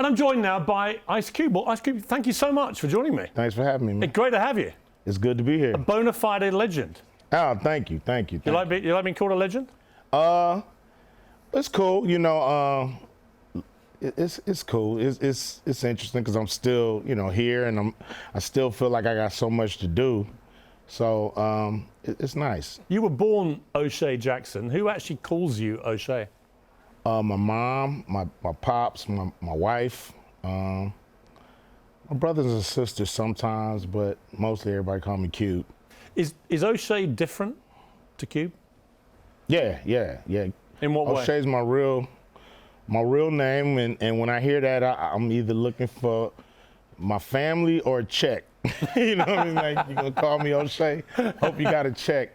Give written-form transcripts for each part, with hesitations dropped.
And I'm joined now by Ice Cube. Well, Ice Cube, thank you so much for joining me. Thanks for having me, man. It's great to have you. It's good to be here. A bona fide legend. Oh, thank you. You like being called a legend? It's cool. You know, it's cool. It's interesting because I'm still, here, and I still feel like I got so much to do. So it's nice. You were born O'Shea Jackson. Who actually calls you O'Shea? My mom, my pops, my wife, my brothers and sisters sometimes, but mostly everybody call me Cube. Is O'Shea different to Cube? Yeah. In what way? O'Shea's my real name, and when I hear that, I'm either looking for my family or a check. You know what I mean? Like, you're gonna call me O'Shea? Hope you got a check.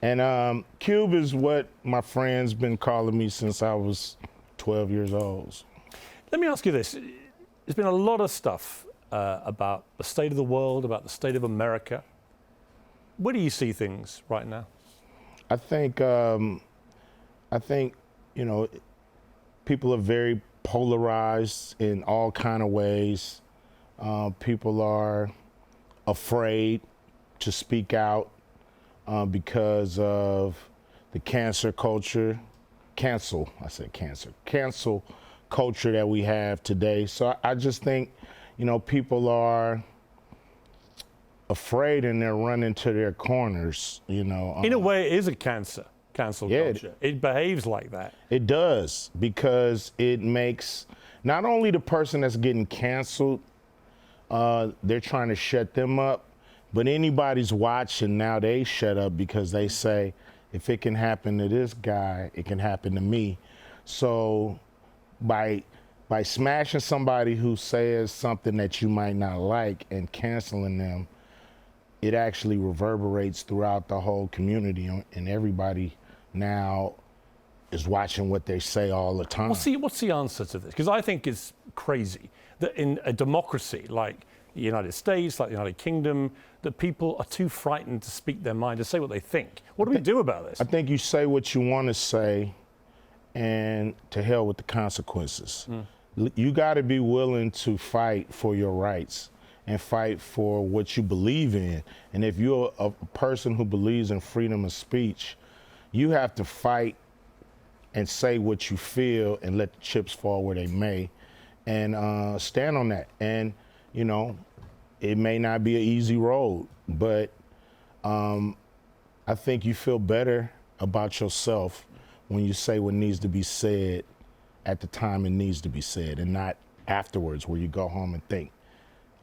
And Cube is what my friends been calling me since I was 12 years old. Let me ask you this. There's been a lot of stuff about the state of the world, about the state of America. Where do you see things right now? I think people are very polarized in all kind of ways. People are afraid to speak out because of the cancel culture that we have today. So I just think, people are afraid and they're running to their corners, In a way, it is a cancel culture. It behaves like that. It does, because it makes not only the person that's getting canceled, they're trying to shut them up, but anybody's watching now, they shut up because they say, if it can happen to this guy, it can happen to me. So by smashing somebody who says something that you might not like and canceling them, it actually reverberates throughout the whole community, and everybody now is watching what they say all the time. Well, what's the answer to this? Because I think it's crazy that in a democracy like the United States, like the United Kingdom, that people are too frightened to speak their mind, to say what they think. What do we do about this? I think you say what you want to say, and to hell with the consequences. You got to be willing to fight for your rights and fight for what you believe in. And if you're a person who believes in freedom of speech, you have to fight and say what you feel and let the chips fall where they may, and stand on that. And, it may not be an easy road, but I think you feel better about yourself when you say what needs to be said at the time it needs to be said, and not afterwards where you go home and think,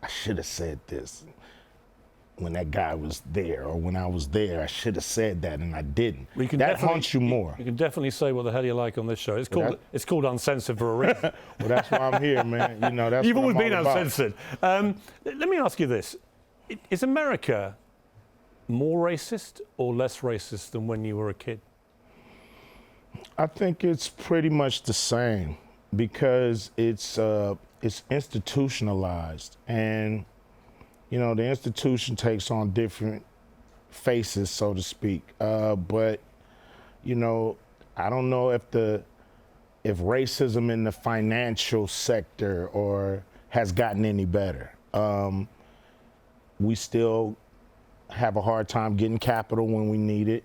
I should have said this when that guy was there, or when I was there, I should have said that and I didn't. Well, that haunts you more. You can definitely say what the hell you like on this show. It's called Uncensored for a reason. Well, that's why I'm here, man. That's You've what always I'm been all about. uncensored. Let me ask you this. Is America more racist or less racist than when you were a kid? I think it's pretty much the same, because it's institutionalized, and the institution takes on different faces, so to speak. But I don't know if racism in the financial sector has gotten any better. We still have a hard time getting capital when we need it.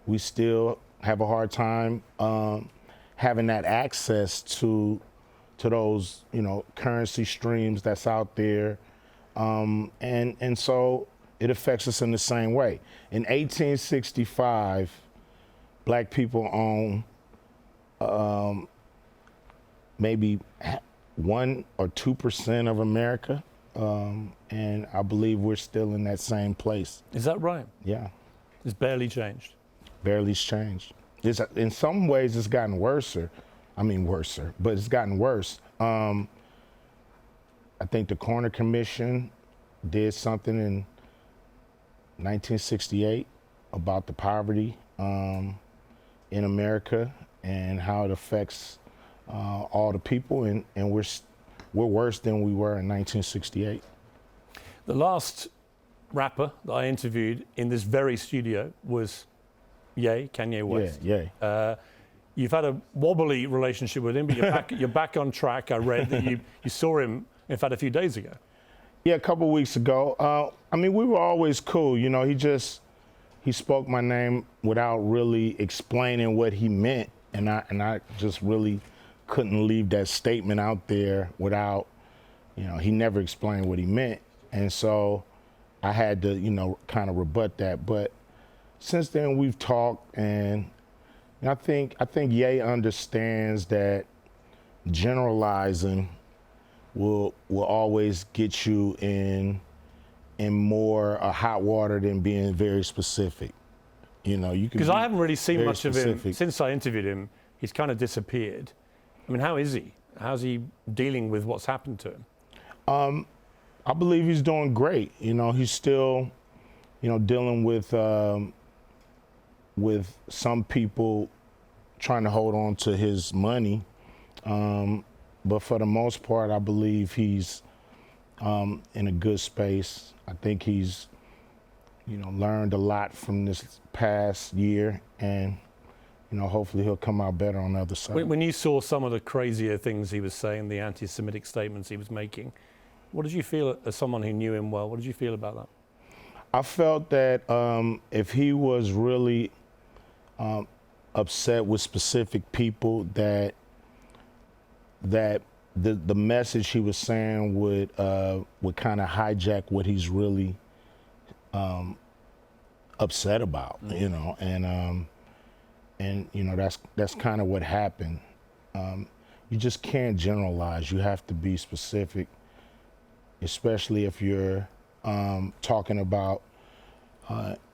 We still have a hard time having that access to those currency streams that's out there, and so it affects us in the same way. In 1865, black people own maybe 1 or 2% of America, and I believe we're still in that same place. Is that right? Yeah. It's barely changed. Barely changed. In some ways, it's gotten worser. But it's gotten worse. I think the Coroner Commission did something in 1968 about the poverty in America and how it affects all the people, and we're worse than we were in 1968. The last rapper that I interviewed in this very studio was Kanye West. Yeah. You've had a wobbly relationship with him, but you're back on track. I read that you saw him, in fact, a few days ago. Yeah, a couple weeks ago. I mean, we were always cool. You know, he spoke my name without really explaining what he meant, and I just really couldn't leave that statement out there without, you know, he never explained what he meant, and so I had to, you know, kind of rebut that. But since then, we've talked, and I think Ye understands that generalizing will always get you in more hot water than being very specific. You know, you can. Because I haven't really seen much specific. of him since I interviewed him. He's kind of disappeared. I mean, how is he? How's he dealing with what's happened to him? I believe he's doing great. You know, he's still, you know, dealing with some people trying to hold on to his money. But for the most part, I believe he's in a good space. I think he's, you know, learned a lot from this past year, and, you know, hopefully he'll come out better on the other side. When you saw some of the crazier things he was saying, the anti-Semitic statements he was making, what did you feel as someone who knew him well? What did you feel about that? I felt that if he was really upset with specific people, that the message he was saying would kind of hijack what he's really upset about, you know, and you know, that's kind of what happened. You just can't generalize. You have to be specific, especially if you're talking about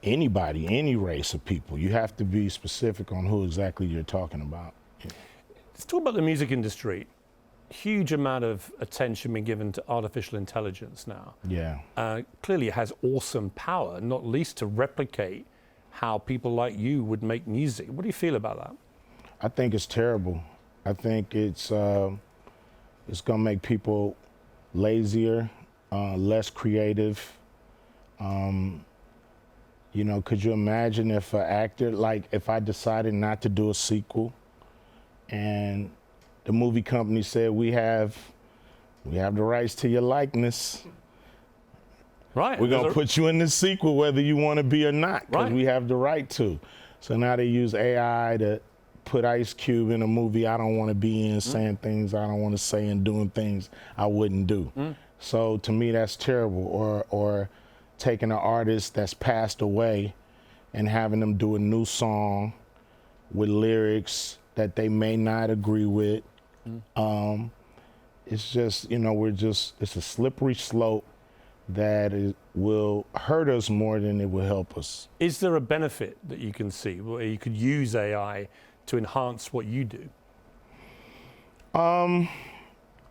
anybody, any race of people. You have to be specific on who exactly you're talking about. Yeah. Let's talk about the music industry. Huge amount of attention being given to artificial intelligence now. Yeah. Clearly it has awesome power, not least to replicate how people like you would make music. What do you feel about that? I think it's terrible. I think it's going to make people lazier, less creative. You know, could you imagine if an actor, like if I decided not to do a sequel and the movie company said, we have the rights to your likeness. Right. We're going to put you in the sequel whether you want to be or not, because we have the right to. So now they use AI to put Ice Cube in a movie I don't want to be in, saying things I don't want to say and doing things I wouldn't do. So to me, that's terrible. Or taking an artist that's passed away and having them do a new song with lyrics that they may not agree with. It's just, you know, it's a slippery slope that will hurt us more than it will help us. Is there a benefit that you can see where you could use AI to enhance what you do? I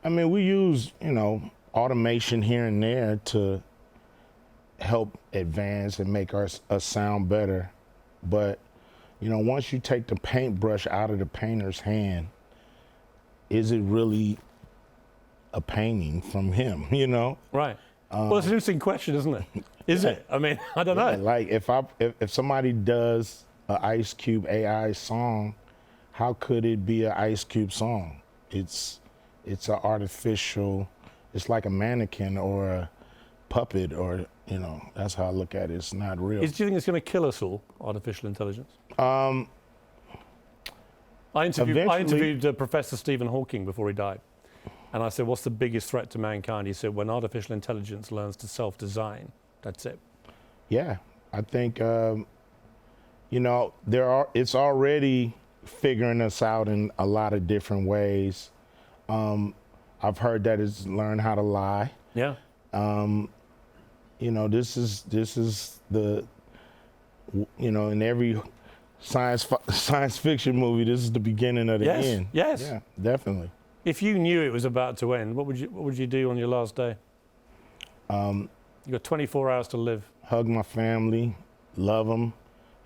mean, we use, you know, automation here and there to help advance and make us sound better. But, you know, once you take the paintbrush out of the painter's hand, is it really a painting from him, you know? Right. Well, it's an interesting question, isn't it? Is it? I mean, I don't know. Like if somebody does an Ice Cube AI song, how could it be an Ice Cube song? It's an artificial, it's like a mannequin or a puppet, or, you know, that's how I look at it. It's not real. Do you think it's going to kill us all, artificial intelligence? I interviewed Professor Stephen Hawking before he died. And I said, what's the biggest threat to mankind? He said, when artificial intelligence learns to self-design, that's it. Yeah, I think, you know, it's already figuring us out in a lot of different ways. I've heard that it's learned how to lie. Yeah. You know, this is the, you know, in every science fiction movie, this is the beginning of the end. Yes. Yeah, definitely. If you knew it was about to end, what would you do on your last day? You got 24 hours to live. Hug my family, love them,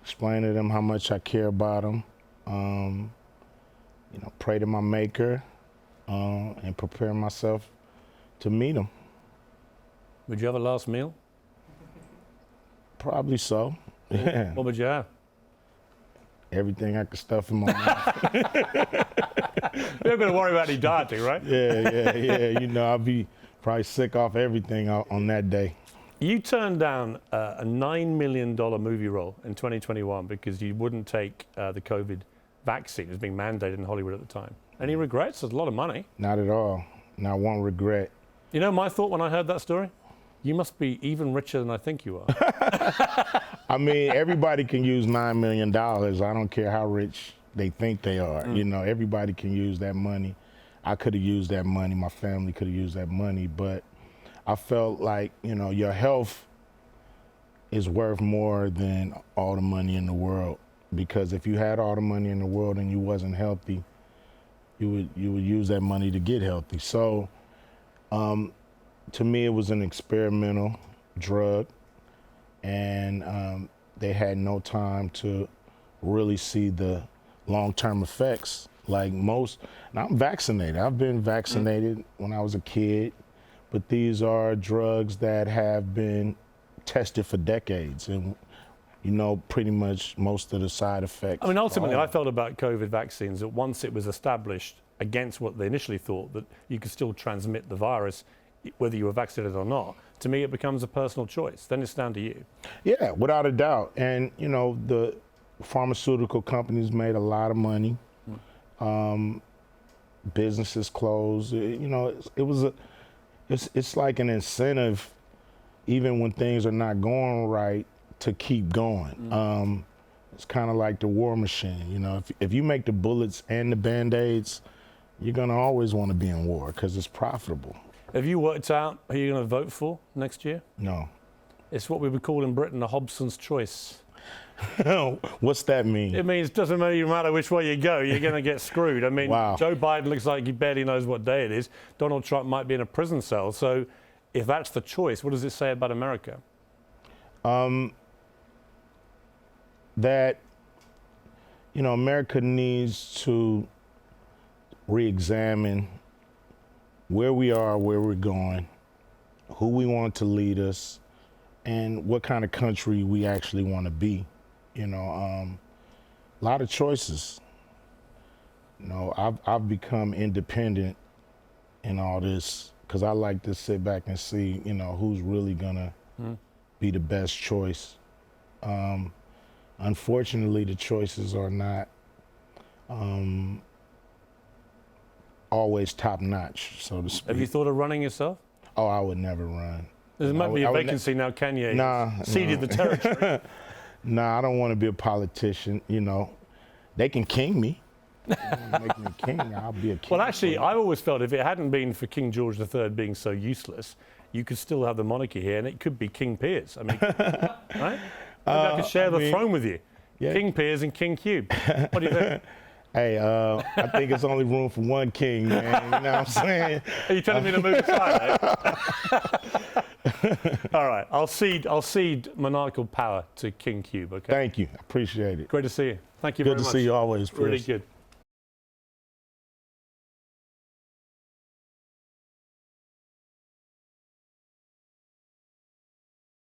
explain to them how much I care about them. You know, pray to my Maker, and prepare myself to meet him. Would you have a last meal? Probably so. Yeah. What would you have? everything I could stuff in my mouth. You're not going to worry about any dieting, right? Yeah. You know, I'll be probably sick off everything on that day. You turned down a $9 million movie role in 2021 because you wouldn't take the COVID vaccine. It was being mandated in Hollywood at the time. Any regrets? It's a lot of money. Not at all. Not one regret. You know my thought when I heard that story? You must be even richer than I think you are. I mean, everybody can use $9 million. I don't care how rich they think they are. You know, everybody can use that money. I could have used that money. My family could have used that money. But I felt like, you know, your health is worth more than all the money in the world. Because if you had all the money in the world and you wasn't healthy, you would use that money to get healthy. So to me, it was an experimental drug, and they had no time to really see the long-term effects. Like most, now I'm vaccinated. I've been vaccinated when I was a kid, but these are drugs that have been tested for decades, and you know pretty much most of the side effects. I mean, ultimately, I felt about COVID vaccines that once it was established against what they initially thought, that you could still transmit the virus whether you were vaccinated or not, to me it becomes a personal choice. Then it's down to you. Yeah, without a doubt. And you know, the pharmaceutical companies made a lot of money. Businesses closed. You know, it's like an incentive, even when things are not going right, to keep going. It's kind of like the war machine. You know, if you make the bullets and the Band-Aids, you're gonna always want to be in war because it's profitable. Have you worked out who you're going to vote for next year? No. It's what we would call in Britain a Hobson's choice. What's that mean? It means it doesn't matter which way you go, you're going to get screwed. I mean, wow. Joe Biden looks like he barely knows what day it is. Donald Trump might be in a prison cell. So if that's the choice, what does it say about America? That, you know, America needs to re-examine where we are, where we're going, who we want to lead us, and what kind of country we actually want to be. You know, a lot of choices. You know, I've become independent in all this because I like to sit back and see, you know, who's really gonna be the best choice. Unfortunately, the choices are not always top notch, so to speak. Have you thought of running yourself? Oh, I would never run. There might be a vacancy now. Kanye ceded the territory. Nah, I don't want to be a politician. You know, they can king me. Make me king. I'll be a king. Well, actually, I've always felt if it hadn't been for King George III being so useless, you could still have the monarchy here, and it could be King Piers. I mean, right? Maybe I could share the throne with you. Yeah. King Piers and King Cube. What do you think? Hey, I think it's only room for one king, man. You know what I'm saying? Are you telling me to move aside, eh? All right, I'll cede monarchical power to King Cube, okay? Thank you. I appreciate it. Great to see you. Thank you very much. Good to see you always, Piers. Really good.